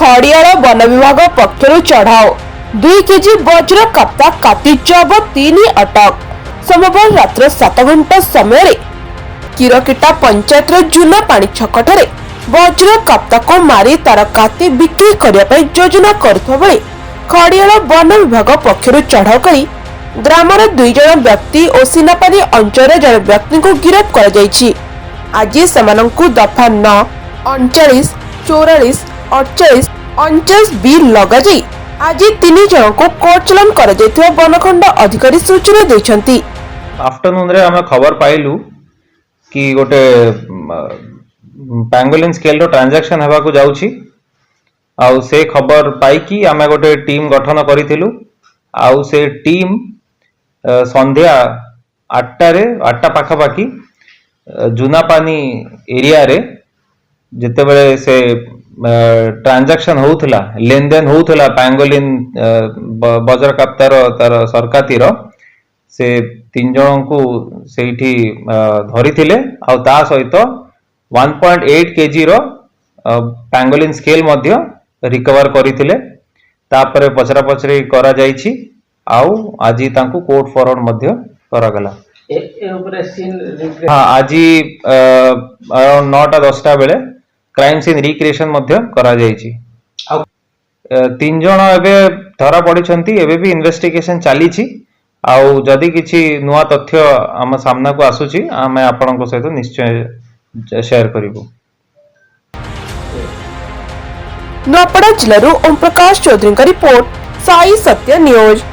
Khadiyal one विभाग पक्षर चढ़ाओ 2 KG वज्र कप्ता काती जबत 3 अटक। सोमवार रात्र 7 घंटा समय किरकिटा पंचायत जूना पानी छकठारे वज्र कप्ता को मारी तार काती बिक्री करने योजना करुवा बेले खड़ियाल वन विभाग पक्षर चढ़ाऊ कर ग्रामर 2 जन व्यक्ति और सीनापानी अंचल जन व्यक्ति को गिरफ्त कर आज सेमानंकु दफा 9, 39, 44, 48, 49 बी लगा जाई आज 3 जन को कोर्ट चलान कर वनखंड अधिकारी सूचना देछंती। आफ्टरनून रे हमें खबर पाइलु कि गोटे पैंगोलिन स्केल रो ट्रांजैक्शन हेबा को जाउछि आउ से खबर पाई कि हमें गोटे टीम गठन करिथिलु आउ से टीम संध्या 8टा पाखापाखी जूनापानी एरिया रे जितेबले से ट्रांजैक्शन होउथला लेन देन होउथला पैंगोलिन वज्र कप्तार तार सरकातीर से 3 जन को सेठी धरिथिले आ ता सहित 1.8 केजी रो पैंगोलिन स्केल मध्य रिकवर करिथिले। तापरे पचरा पचरी करा जाईछि आउ आजी तांको कोर्ट फॉरवर्ड मध्य करा गला। हाँ आज अराउंड 9टा-10टा बेले क्राइम सीन रिक्रिएशन मध्य करा जाईछि। 3 जन एबे धरा पड़िछंती एबे भी इन्वेस्टिगेशन चलीछि आउ जदि किछि नुआ तथ्य हम सामना को आसुछि आमे आपनक सहित निश्चय शेयर करिवु। नौपड़ा जिल्लारू ओम प्रकाश चौधरी का रिपोर्ट साई सत्य न्यूज।